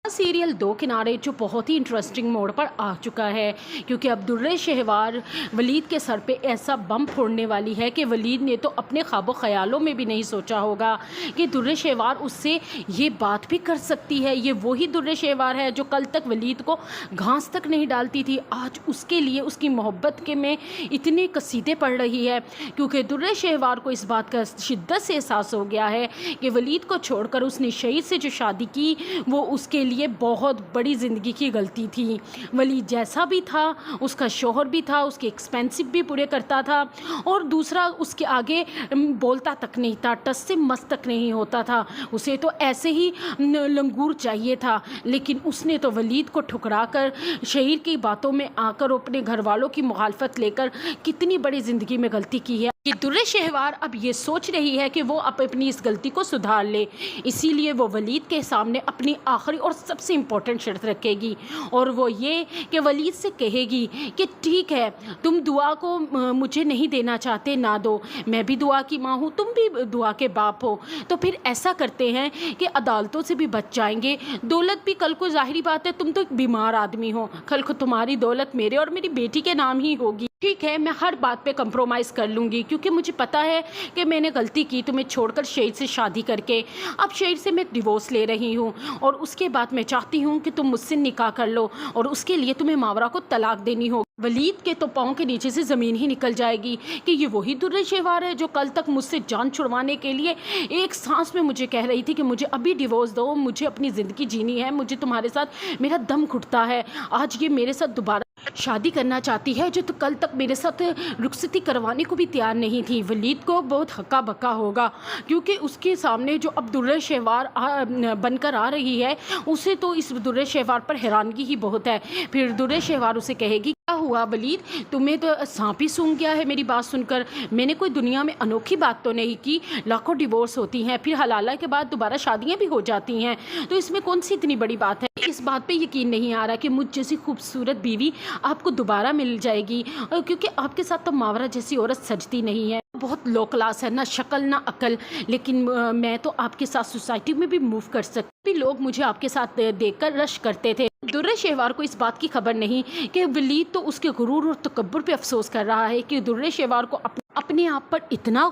Serial दो किनारे जो बहुत ही इंटरेस्टिंग मोड़ पर आ चुका है, क्योंकि अब दुर्रे शहवार वलीद के सर पे ऐसा बम फोड़ने वाली है कि वलीद ने तो अपने ख्वाबों ख्यालों में भी नहीं सोचा होगा कि दुर्रे शहवार उससे ये बात भी कर सकती है। ये वही दुर्रे शहवार है जो कल तक वलीद को घास तक नहीं डालती थी, आज उसके लिए उसकी मोहब्बत के में इतनी कसीदे पड़ रही है, क्योंकि दुर्रे शहवार को इस बात का शिद्दत से एहसास हो गया है कि वलीद को छोड़कर उसने शहीद से जो शादी की वो उसके लिए बहुत बड़ी ज़िंदगी की गलती थी। वलीद जैसा भी था, उसका शोहर भी था, उसके एक्सपेंसिव भी पूरे करता था, और दूसरा उसके आगे बोलता तक नहीं था, टस से मस तक नहीं होता था। उसे तो ऐसे ही लंगूर चाहिए था, लेकिन उसने तो वलीद को ठुकरा कर शहीद की बातों में आकर अपने घर वालों की मुखालफत लेकर कितनी बड़ी ज़िंदगी में गलती की है। ये दुर्रे शहवार अब ये सोच रही है कि वो अपनी इस गलती को सुधार ले, इसीलिए वो वलीद के सामने अपनी आखिरी और सबसे इम्पोर्टेंट शर्त रखेगी, और वो ये कि वलीद से कहेगी कि ठीक है, तुम दुआ को मुझे नहीं देना चाहते, ना दो, मैं भी दुआ की माँ हूँ, तुम भी दुआ के बाप हो, तो फिर ऐसा करते हैं कि अदालतों से भी बच जाएंगे, दौलत भी कल को ज़ाहिरी बात है तुम तो एक बीमार आदमी हो, कल को तुम्हारी दौलत मेरे और मेरी बेटी के नाम ही होगी। ठीक है, मैं हर बात पे कंप्रोमाइज़ कर लूँगी, क्योंकि मुझे पता है कि मैंने गलती की तुम्हें छोड़कर शहीद से शादी करके। अब शहीद से मैं डिवोर्स ले रही हूँ, और उसके बाद मैं चाहती हूँ कि तुम मुझसे निकाह कर लो, और उसके लिए तुम्हें मावरा को तलाक देनी होगी। वलीद के तो पाँव के नीचे से ज़मीन ही निकल जाएगी कि ये वही दुर्रे शहवार है जो कल तक मुझसे जान छुड़वाने के लिए एक सांस में मुझे कह रही थी कि मुझे अभी डिवोर्स दो, मुझे अपनी ज़िंदगी जीनी है, मुझे तुम्हारे साथ मेरा दम घुटता है। आज ये मेरे साथ दोबारा शादी करना चाहती है जो तो कल तक मेरे साथ रुखसती करवाने को भी तैयार नहीं थी। वलीद को बहुत हक्का बक्का होगा, क्योंकि उसके सामने जो अब दुर्रे शहवार बनकर आ रही है, उसे तो इस दुर्रे शहवार पर हैरानगी ही बहुत है। फिर दुर्रे शहवार उसे कहेगी, क्या हुआ वलीद, तुम्हें तो सांप ही सूंघ गया है मेरी बात सुनकर? मैंने कोई दुनिया में अनोखी बात तो नहीं की, लाखों डिवोर्स होती हैं, फिर हलाला के बाद दोबारा शादियां भी हो जाती हैं, तो इसमें कौन सी इतनी बड़ी बात है? इस बात पे यकीन नहीं आ रहा कि मुझ जैसी खूबसूरत बीवी आपको दोबारा मिल जाएगी, क्योंकि आपके साथ तो मावरा जैसी औरत सजती नहीं है, बहुत लो क्लास है, ना शक्ल ना अकल, लेकिन मैं तो आपके साथ सोसाइटी में भी मूव कर सकती, लोग मुझे आपके साथ देखकर रश करते थे। दुर्रे शहवार को इस बात की खबर नहीं कि वलीद तो उसके गुरूर और तकब्बुर पे अफसोस कर रहा है कि दुर्रे शहवार को अपने आप पर इतना